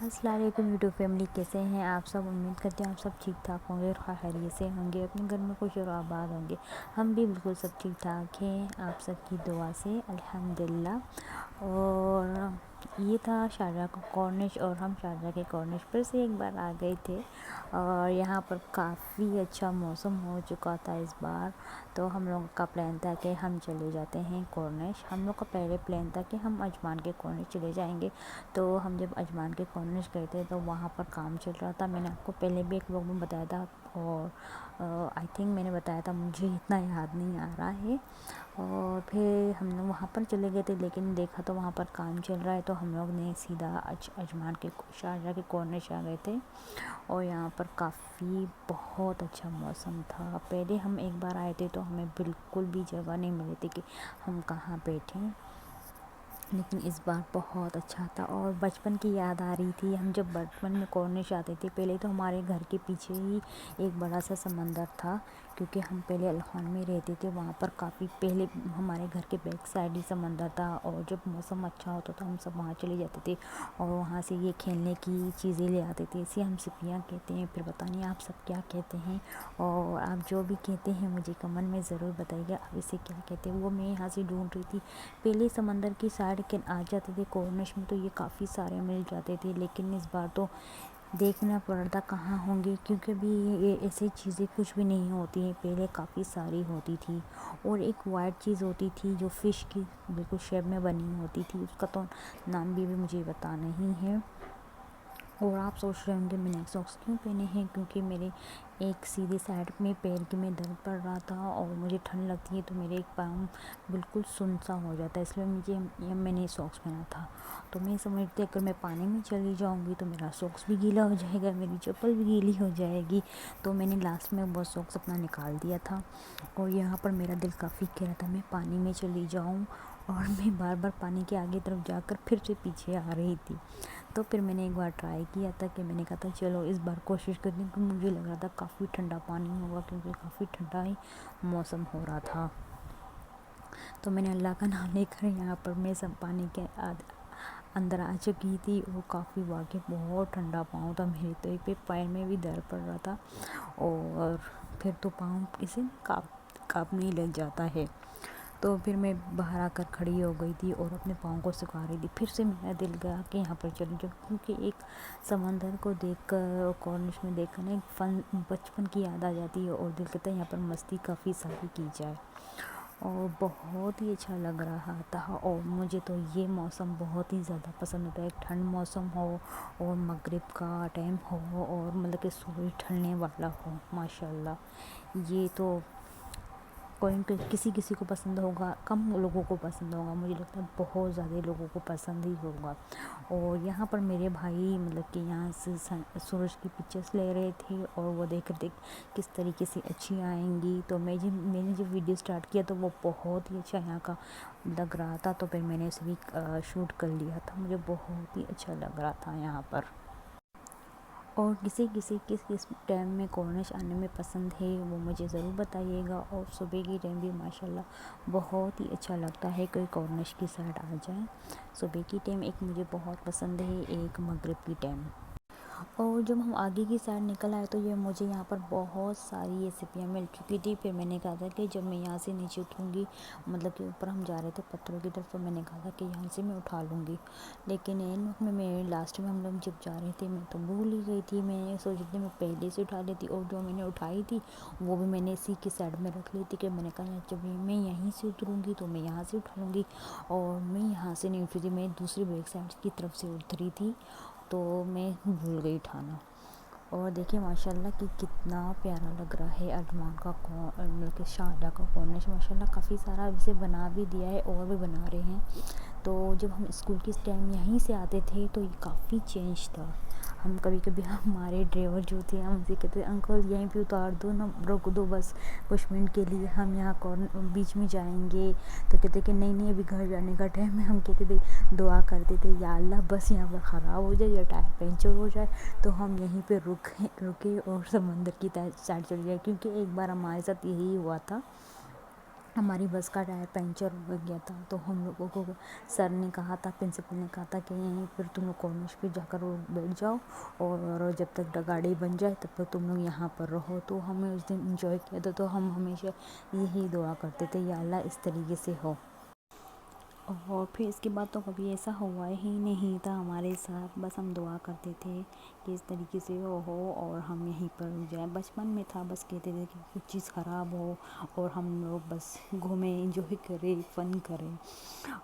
السلام علیکم YouTube family, کیسے ہیں آپ سب؟ امید کرتے ہیں آپ سب ٹھیک ٹھاک ہوں گے اور خیریت سے ہوں گے، اپنے گھر میں خوش اور آباد ہوں گے۔ ہم بھی بالکل سب ٹھیک ٹھاک ہیں آپ سب کی دعا سے، الحمدللہ۔ اور یہ تھا شارجہ کا کارنش، اور ہم شارجہ کے کارنش پر سے ایک بار آ گئے تھے، اور یہاں پر کافی اچھا موسم ہو چکا تھا اس بار۔ تو ہم لوگوں کا پلان تھا کہ ہم چلے جاتے ہیں کارنش۔ ہم لوگ کا پہلے پلان تھا کہ ہم اجمان کے کارنش چلے جائیں گے۔ تو ہم جب اجمان کے کارنش گئے تھے تو وہاں پر کام چل رہا تھا، میں نے آپ کو پہلے بھی ایک وقت میں بتایا تھا، اور آئی تھنک میں نے بتایا تھا، مجھے اتنا یاد نہیں آ رہا ہے۔ اور پھر ہم لوگ وہاں پر چلے گئے تھے، لیکن دیکھا تو وہاں پر کام چل رہا ہے، تو ہم لوگ نے سیدھا اجمان کے شارجہ کے کارنش آ گئے تھے۔ اور یہاں پر کافی بہت اچھا موسم تھا۔ پہلے ہم ایک بار آئے تھے تو ہمیں بالکل بھی جگہ نہیں ملی تھی کہ ہم کہاں بیٹھیں، لیکن اس بار بہت اچھا تھا۔ اور بچپن کی یاد آ رہی تھی، ہم جب بچپن میں کارنش آتے تھے، پہلے تو ہمارے گھر کے پیچھے ہی ایک بڑا سا سمندر تھا، کیونکہ ہم پہلے الخوان میں رہتے تھے، وہاں پر کافی پہلے ہمارے گھر کے بیک سائڈ ہی سمندر تھا، اور جب موسم اچھا ہوتا تو ہم سب وہاں چلے جاتے تھے، اور وہاں سے یہ کھیلنے کی چیزیں لے آتے تھے، اسے ہم سپیاں کہتے ہیں، پھر پتہ نہیں آپ سب کیا کہتے ہیں، اور آپ جو بھی کہتے ہیں مجھے کمنٹ میں ضرور بتائیے آپ اسے کیا کہتے ہیں۔ وہ میں یہاں سے ڈھونڈ رہی تھی، پہلے سمندر کی سائڈ کے آ جاتے تھے کارنش میں تو یہ کافی سارے مل جاتے تھے، لیکن اس بار تو دیکھنا پڑتا کہاں ہوں گے، کیونکہ بھی یہ ایسی چیزیں کچھ بھی نہیں ہوتی ہیں، پہلے کافی ساری ہوتی تھی۔ اور ایک وائٹ چیز ہوتی تھی جو فش کی بالکل شیپ میں بنی ہوتی تھی، اس کا تو نام بھی مجھے پتا نہیں ہے۔ اور آپ سوچ رہے ہوں گے میں نے ساکس کیوں پہنے ہیں، کیونکہ میرے ایک سیدھے سائڈ میں پیر کے میں درد پڑ رہا تھا، اور مجھے ٹھنڈ لگتی ہے تو میرے ایک پاؤں بالکل سنسا ہو جاتا ہے، اس لیے میں نے ساکس پہنا تھا۔ تو میں سمجھتی اگر میں پانی میں چلی جاؤں گی تو میرا ساکس بھی گیلا ہو جائے گا، میری چپل بھی گیلی ہو جائے گی، تو میں نے لاسٹ میں وہ ساکس اپنا نکال دیا تھا۔ اور یہاں پر میرا دل کافی کہہ رہا تھا میں پانی میں چلی جاؤں، اور میں بار بار پانی کے آگے طرف جا کر پھر سے پیچھے آ رہی تھی۔ تو پھر میں نے ایک بار ٹرائی کیا تھا کہ میں نے کہا تھا چلو اس بار کوشش کرتی ہوں، کہ مجھے لگ رہا تھا کافی ٹھنڈا پانی ہوگا، کیونکہ کافی ٹھنڈا ہی موسم ہو رہا تھا۔ تو میں نے اللہ کا نام لے کر یہاں پر میں سب پانی کے اندر آ چکی تھی، اور کافی واقعی بہت ٹھنڈا پاؤں تھا میرے، تو ایک پہ پیر میں بھی درد پڑ رہا تھا، اور پھر تو پاؤں اسے کانپنے لگ جاتا ہے۔ تو پھر میں باہر آ کر کھڑی ہو گئی تھی اور اپنے پاؤں کو سکھا رہی تھی، پھر سے میرا دل گیا کہ یہاں پر چلی جاؤں، کیونکہ ایک سمندر کو دیکھ کر کارنش میں دیکھ کر نا ایک بچپن کی یاد آ جاتی ہے، اور دل کہتا ہے یہاں پر مستی کافی ساری کی جائے، اور بہت ہی اچھا لگ رہا تھا۔ اور مجھے تو یہ موسم بہت ہی زیادہ پسند ہوتا ہے، ایک ٹھنڈ موسم ہو اور مغرب کا ٹائم ہو، اور مطلب کہ سورج ڈھلنے والا ہو، ماشاءاللہ یہ تو کسی کسی کو پسند ہوگا، کم لوگوں کو پسند ہوگا، مجھے لگتا ہے بہت زیادہ لوگوں کو پسند ہی ہوگا۔ اور یہاں پر میرے بھائی مطلب کہ یہاں سے سورج کی پکچرز لے رہے تھے، اور وہ دیکھ کس طریقے سے اچھی آئیں گی، تو میں نے جب ویڈیو سٹارٹ کیا تو وہ بہت ہی اچھا یہاں کا لگ رہا تھا، تو پھر میں نے اسے بھی شوٹ کر لیا تھا، مجھے بہت ہی اچھا لگ رہا تھا یہاں پر۔ اور کس ٹائم میں کارنش آنے میں پسند ہے وہ مجھے ضرور بتائیے گا، اور صبح کی ٹائم بھی ماشاءاللہ بہت ہی اچھا لگتا ہے کوئی کارنش کی سائڈ آ جائے۔ صبح کی ٹائم ایک مجھے بہت پسند ہے، ایک مغرب کی ٹائم۔ اور جب ہم آگے کی سائڈ نکل آئے تو یہ مجھے یہاں پر بہت ساری یہ سپیاں مل چکی تھی، پھر میں نے کہا تھا کہ جب میں یہاں سے نیچے اتروں گی، مطلب کہ اوپر ہم جا رہے تھے پتھروں کی طرف، تو میں نے کہا تھا کہ یہاں سے میں اٹھا لوں گی، لیکن این وقت میں لاسٹ میں ہم لوگ جب جا رہے تھے میں تو بھول ہی گئی تھی، میں سوچ رہی تھی میں پہلے سے اٹھا لیتی، اور جو میں نے اٹھائی تھی وہ بھی میں نے اسی کی سائڈ میں رکھ لی تھی، کہ میں نے کہا جب میں یہیں سے اتروں گی تو میں یہاں سے اٹھا لوں گی، اور میں یہاں سے نہیں اتری تھی، میں دوسری بیک سائڈ کی طرف سے اتری تھی، تو میں بھول گئی اٹھانا۔ اور دیکھیں ماشاءاللہ کہ کتنا پیارا لگ رہا ہے اجمان کا مطلب کہ شارجہ کا کارنش، ماشاءاللہ کافی سارا اسے بنا بھی دیا ہے، اور بھی بنا رہے ہیں۔ تو جب ہم اسکول کی ٹائم یہیں سے آتے تھے تو یہ کافی چینج تھا، ہم کبھی کبھی ہمارے ڈرائیور جو تھے ہم سے کہتے انکل یہیں پہ اتار دو نا، روک دو بس کچھ منٹ کے لیے، ہم یہاں بیچ میں جائیں گے، تو کہتے کہ نہیں ابھی گھر جانے کا ٹائم ہے، ہم کہتے تھے دعا کرتے تھے یا اللہ بس یہاں پر خراب ہو جائے یا ٹائر پنچر ہو جائے تو ہم یہیں پہ رکے اور سمندر کی سائڈ چلے جائے، کیونکہ ایک بار ہمارے ساتھ یہی ہوا تھا، ہماری بس کا ٹائر پنچر ہو گیا تھا، تو ہم لوگوں کو سر نے کہا تھا، پرنسپل نے کہا تھا کہ یہیں پر تم لوگ کارنش پہ جا کر بیٹھ جاؤ اور جب تک گاڑی بن جائے تب تک تم لوگ یہاں پر رہو۔ تو ہمیں اس دن انجوائے کیا تھا، تو ہم ہمیشہ یہی دعا کرتے تھے، یا اللہ اس طریقے سے ہو۔ اور پھر اس کے بعد تو کبھی ایسا ہوا ہی نہیں تھا ہمارے ساتھ، بس ہم دعا کرتے تھے کہ اس طریقے سے وہ ہو اور ہم یہیں پر رک جائیں۔ بچپن میں تھا، بس کہتے تھے کہ کچھ چیز خراب ہو اور ہم لوگ بس گھومیں، انجوائے کریں، فن کریں۔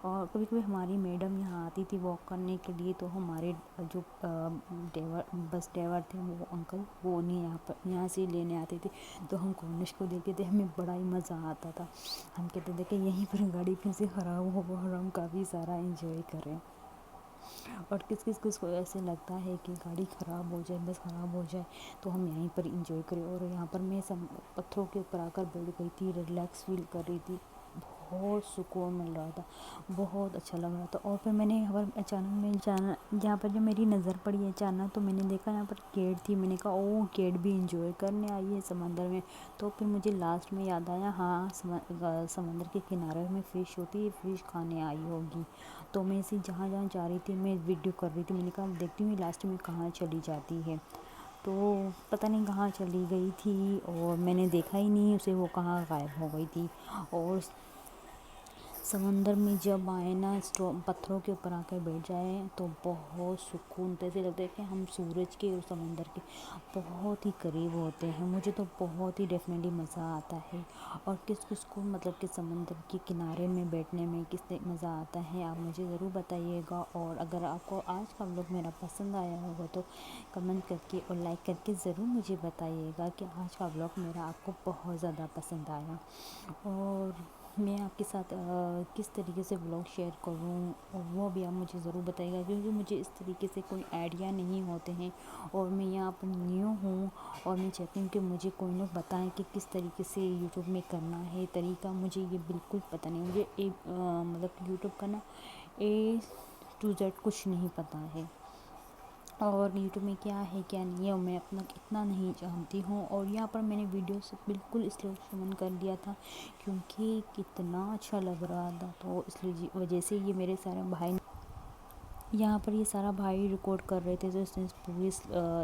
اور کبھی کبھی ہماری میڈم یہاں آتی تھی واک کرنے کے لیے، تو ہمارے جو بس ڈرائیور تھے وہ انکل، وہ انہیں یہاں سے لینے آتے تھے، تو ہم کارنش کو دیکھتے تھے، ہمیں بڑا ہی مزہ آتا تھا۔ ہم کہتے تھے کہ یہیں پر گاڑی پھر سے خراب ہو اور ہم کافی سارا انجوائے کریں۔ اور کس کو ایسے لگتا ہے کہ گاڑی خراب ہو جائے، بس خراب ہو جائے، تو ہم یہیں پر انجوائے کریں۔ اور یہاں پر میں پتھروں کے اوپر آ کر بیٹھ گئی تھی، ریلیکس فیل کر رہی تھی، بہت سکون مل رہا تھا، بہت اچھا لگ رہا تھا۔ اور پھر میں نے یہاں پر اچانک یہاں پر جب میری نظر پڑی اچانک، تو میں نے دیکھا یہاں پر کیٹ تھی، میں نے کہا او کیٹ بھی انجوائے کرنے آئی ہے سمندر میں۔ تو پھر مجھے لاسٹ میں یاد آیا، ہاں سمندر کے کنارے میں فش ہوتی ہے، فش کھانے آئی ہوگی۔ تو میں اسے جہاں جا رہی تھی میں ویڈیو کر رہی تھی، میں نے کہا دیکھتی ہوں لاسٹ میں کہاں چلی جاتی ہے۔ تو پتہ نہیں کہاں چلی گئی تھی اور میں نے دیکھا ہی نہیں اسے، وہ کہاں غائب ہو گئی تھی۔ اور سمندر میں جب آئے نا، پتھروں کے اوپر آ کر بیٹھ جائیں تو بہت سکون، ایسے لگتا ہے کہ ہم سورج کے اور سمندر کے بہت ہی قریب ہوتے ہیں۔ مجھے تو بہت ہی ڈیفینیٹلی مزہ آتا ہے۔ اور کس کو مطلب کہ سمندر کے کنارے میں بیٹھنے میں کس سے مزہ آتا ہے، آپ مجھے ضرور بتائیے گا۔ اور اگر آپ کو آج کا ولاگ میرا پسند آیا ہوگا تو کمنٹ کر کے اور لائک کر کے ضرور مجھے بتائیے گا کہ آج کا ولاگ میرا آپ کو بہت زیادہ پسند آیا۔ اور میں آپ کے ساتھ کس طریقے سے ولاگ شیئر کروں وہ بھی آپ مجھے ضرور بتائیے گا، کیونکہ مجھے اس طریقے سے کوئی آئیڈیا نہیں ہوتے ہیں، اور میں یہاں پر نیو ہوں، اور میں چاہتی ہوں کہ مجھے کوئی لوگ بتائیں کہ کس طریقے سے یوٹیوب میں کرنا ہے طریقہ، مجھے یہ بالکل پتہ نہیں۔ مجھے مطلب کہ یوٹیوب کا نا A to Z کچھ نہیں پتہ ہے، اور یوٹیوب میں کیا ہے کیا نہیں ہے میں اپنا اتنا نہیں جانتی ہوں۔ اور یہاں پر میں نے ویڈیو سے بالکل سلو موشن کر دیا تھا، کیونکہ کتنا اچھا لگ رہا تھا، تو اس وجہ سے یہ میرے سارے بھائی یہاں پر یہ سارا بھائی ریکارڈ کر رہے تھے، تو اس نے پوری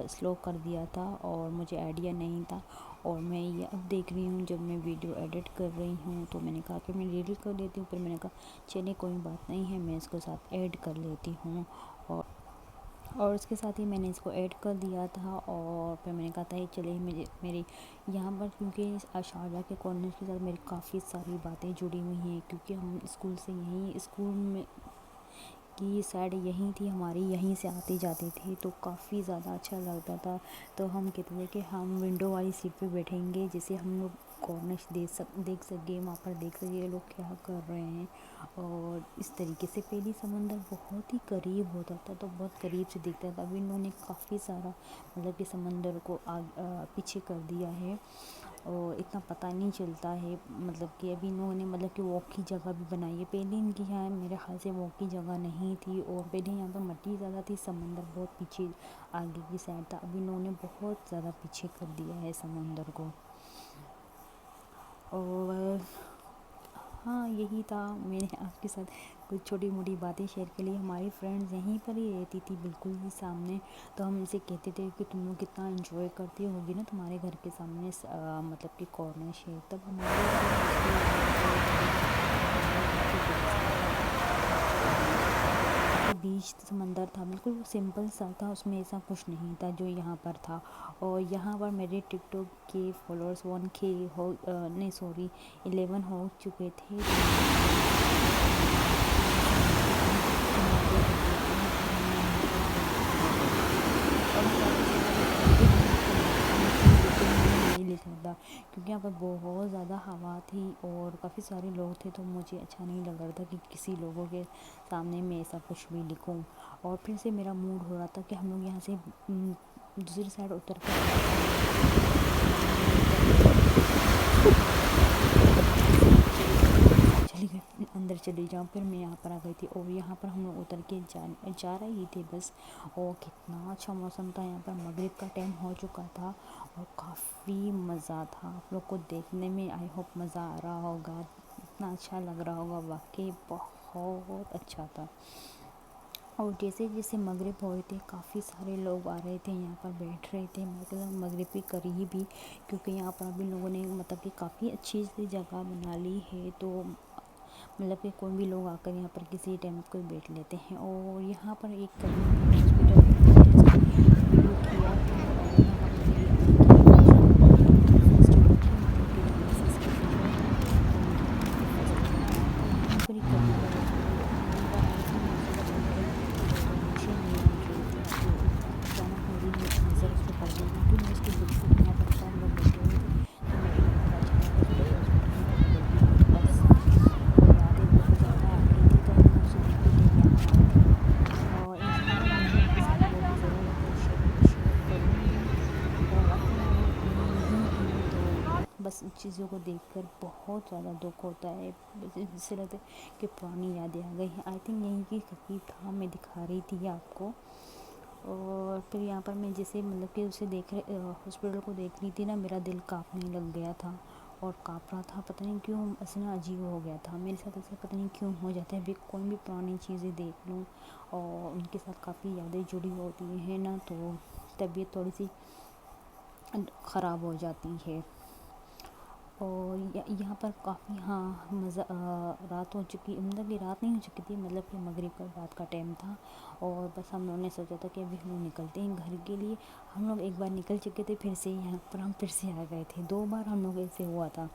سلو کر دیا تھا اور مجھے آئیڈیا نہیں تھا۔ اور میں یہ اب دیکھ رہی ہوں، جب میں ویڈیو ایڈٹ کر رہی ہوں تو میں نے کہا کہ میں ایڈٹ کر لیتی ہوں، پھر میں نے کہا چلے کوئی بات نہیں ہے، میں اس کو ساتھ ایڈ کر لیتی ہوں۔ اور اس کے ساتھ ہی میں نے اس کو ایڈ کر دیا تھا، اور پھر میں نے کہا تھا چلے میری یہاں پر، کیونکہ شارجہ کے کارنر کے ساتھ میری کافی ساری باتیں جڑی ہوئی ہیں، کیونکہ ہم اسکول سے اسکول میں کی سائڈ یہیں تھی ہماری، یہیں سے آتے جاتے تھے، تو کافی زیادہ اچھا لگتا تھا۔ تو ہم کہتے تھے کہ ہم ونڈو والی سیٹ پہ بیٹھیں گے، جسے ہم لوگ کارنش دیکھ سکیں، وہاں پر دیکھ سکیں یہ لوگ کیا کر رہے ہیں۔ اور اس طریقے سے پہلی سمندر بہت ہی قریب ہوتا تھا، تو بہت قریب سے دیکھتا تھا۔ اب انہوں نے کافی سارا مطلب کہ سمندر کو پیچھے کر دیا ہے، اور اتنا پتہ نہیں چلتا ہے، مطلب کہ ابھی انہوں نے مطلب کہ واک کی جگہ بھی بنائی ہے، پہلے ان کی یہاں میرے خیال سے واک کی جگہ نہیں تھی، اور پہلے یہاں پر مٹی زیادہ تھی، سمندر بہت پیچھے آگے کی سائڈ تھا، اب انہوں نے بہت زیادہ پیچھے کر دیا ہے سمندر کو۔ اور ہاں یہی تھا، میں نے آپ کے ساتھ کچھ چھوٹی موٹی باتیں شیئر کے لیے۔ ہماری فرینڈز یہیں پر ہی رہتی تھی، بالکل ہی سامنے، تو ہم اسے کہتے تھے کہ تم لوگ کتنا انجوائے کرتی ہوگی نا، تمہارے گھر کے سامنے مطلب کہ کارنش ہے، تب بیچ سمندر تھا، بالکل وہ سمپل سا تھا، اس میں ایسا کچھ نہیں تھا جو یہاں پر تھا۔ اور یہاں پر میرے ٹک ٹاک کے فالوورز 1K نہیں سوری 11 ہو چکے تھے۔ لکھا تھا کیونکہ یہاں پر بہت زیادہ ہوا تھی اور کافی سارے لوگ تھے، تو مجھے اچھا نہیں لگ رہا تھا کہ کسی لوگوں کے سامنے میں ایسا کچھ بھی لکھوں۔ اور پھر سے میرا موڈ ہو رہا تھا کہ ہم لوگ یہاں سے دوسری سائڈ اتر کر اندر چلی جاؤں، پھر میں یہاں پر آ گئی تھی، اور یہاں پر ہم لوگ اتر کے جا رہے تھے بس، اور کتنا اچھا موسم تھا، یہاں پر مغرب کا ٹائم ہو چکا تھا، اور کافی مزہ تھا۔ آپ لوگ کو دیکھنے میں آئی ہوپ مزہ آ رہا ہوگا، کتنا اچھا لگ رہا ہوگا، واقعی بہت اچھا تھا۔ اور جیسے جیسے مغرب ہو رہے تھے کافی سارے لوگ آ رہے تھے یہاں پر بیٹھ رہے تھے، مطلب مغرب کی قریب ہی، کیونکہ یہاں پر ابھی لوگوں نے مطلب کہ کافی اچھی سی جگہ بنا لی ہے، تو مطلب کہ کوئی بھی لوگ آ کر یہاں پر کسی ٹائم کوئی بیٹھ لیتے ہیں۔ اور یہاں پر ایک ہاسپٹل ویڈیو کیا تھا، اور یہاں پر میری امی کی بہت زیادہ امپورٹنٹ فیسٹیول تھا، مطلب کہ جو مسز کی بیٹی ہے ان کی امی کا فیسٹیول تھا، تو یہیں پر ہی قریب ہاسپٹل تھا۔ میں ایک بار آئی تھی مسجد اپنے گھر، تو مجھے نیند آ رہی تھی، تو اچانک میری نظر اس پہ پڑ گئی، کیونکہ میں اس کو دیکھتی تھی وہاں پر سب لوگ بیٹھے ہوئے تھے، تو میری نظر اچانک اس پہ ہاسپٹل میں پڑ گئی، بس وہ یادیں بہت زیادہ آ رہی تھی، تو میں اسے دیکھ کے یہاں آ گئی۔ اور انشاءاللہ میں بھی آپ کے ساتھ وہ بھی ضرور شیئر کروں گی، اور اب تو میں نہیں ہوں، تو بس ان چیزوں کو دیکھ کر بہت زیادہ دکھ ہوتا ہے، جیسے لگتا ہے کہ پرانی یادیں آ گئی ہیں۔ آئی تھنک یہیں کی قریب تھا، میں دکھا رہی تھی آپ کو۔ اور پھر یہاں پر میں جیسے مطلب کہ اسے ہاسپٹل کو دیکھ رہی تھی نا، میرا دل کانپنے لگ گیا تھا، اور کانپ رہا تھا، پتہ نہیں کیوں ایسا عجیب ہو گیا تھا میرے ساتھ، ایسا پتہ نہیں کیوں ہو جاتا ہے، کوئی بھی پرانی چیزیں دیکھ لوں اور ان کے ساتھ کافی یادیں جڑی ہوتی ہیں نا، تو طبیعت تھوڑی سی خراب ہو جاتی ہے۔ اور یہاں پر کافی رات ہو چکی، مطلب کہ رات نہیں ہو چکی تھی، مطلب کہ مغرب کا رات کا ٹائم تھا، اور بس ہم لوگوں نے سوچا تھا کہ ابھی ہم لوگ نکلتے ہیں گھر کے لیے۔ ہم لوگ ایک بار نکل چکے تھے، پھر سے یہاں پر ہم پھر سے آ گئے تھے، 2 بار ہم لوگ ایسے ہوا تھا۔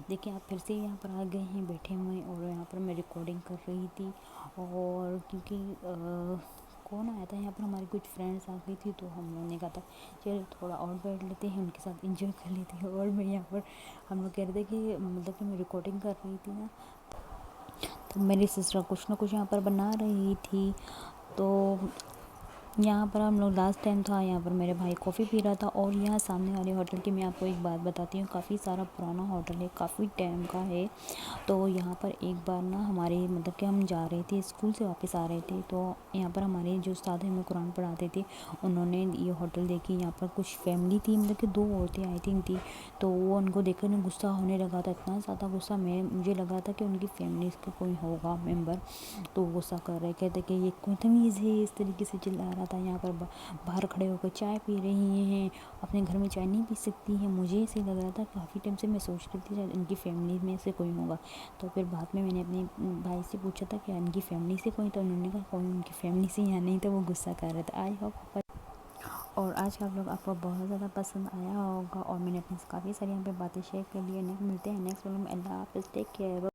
دیکھیں آپ پھر سے یہاں پر آ گئے ہیں، بیٹھے ہوئے ہیں، اور یہاں پر میں ریکارڈنگ کر رہی تھی، اور کیونکہ کون آیا تھا یہاں پر، ہماری کچھ فرینڈس آ گئی تھی، تو ہم لوگوں نے کہا تھا چلو تھوڑا اور بیٹھ لیتے ہیں، ان کے ساتھ انجوائے کر لیتے ہیں۔ اور میں یہاں پر ہم لوگ کہہ رہے تھے کہ مطلب کہ میں ریکارڈنگ کر رہی تھی نا، تو میری سسٹر کچھ نہ کچھ یہاں پر بنا رہی تھی، تو یہاں پر ہم لوگ لاسٹ ٹائم تھا، یہاں پر میرے بھائی کافی پی رہا تھا۔ اور یہاں سامنے والے ہوٹل کی میں آپ کو ایک بات بتاتی ہوں، کافی سارا پرانا ہوٹل ہے، کافی ٹائم کا ہے، تو یہاں پر ایک بار نا ہمارے مطلب کہ ہم جا رہے تھے اسکول سے واپس آ رہے تھے، تو یہاں پر ہمارے جو استاد ہمیں قرآن پڑھاتے تھے انہوں نے یہ ہوٹل دیکھی، یہاں پر کچھ فیملی تھی، مطلب کہ 2 عورتیں آئی تھیں تھی، تو وہ ان کو دیکھ کر غصہ ہونے لگا تھا، اتنا زیادہ غصہ، مجھے لگا تھا کہ ان کی فیملی کا کوئی ہوگا ممبر، تو غصہ کر رہے، کہتے کہ یہ کوئی تمیز ہے، اس طریقے سے چلا رہا تھا، یہاں پر باہر کھڑے ہو کر چائے پی رہی ہیں، اپنے گھر میں چائے نہیں پی سکتی ہیں۔ مجھے ایسے لگ رہا تھا، کافی ٹائم سے میں سوچ رہی تھی شاید ان کی فیملی میں سے کوئی ہوگا، تو پھر بعد میں نے اپنے بھائی سے پوچھا تھا کہ ان کی فیملی سے کوئی، تو انہوں نے کہا کوئی ان کی فیملی سے یہاں نہیں، تو وہ غصہ کر رہے تھے۔ آئی ہوپ اور آج کا ولاگ آپ کو بہت زیادہ پسند آیا ہوگا، اور میں نے اپنی کافی ساری یہاں پہ باتیں شیئر کر لی ہیں۔ ملتے ہیں نیکسٹ ولاگ میں، اللہ حافظ، ٹیک کیئر۔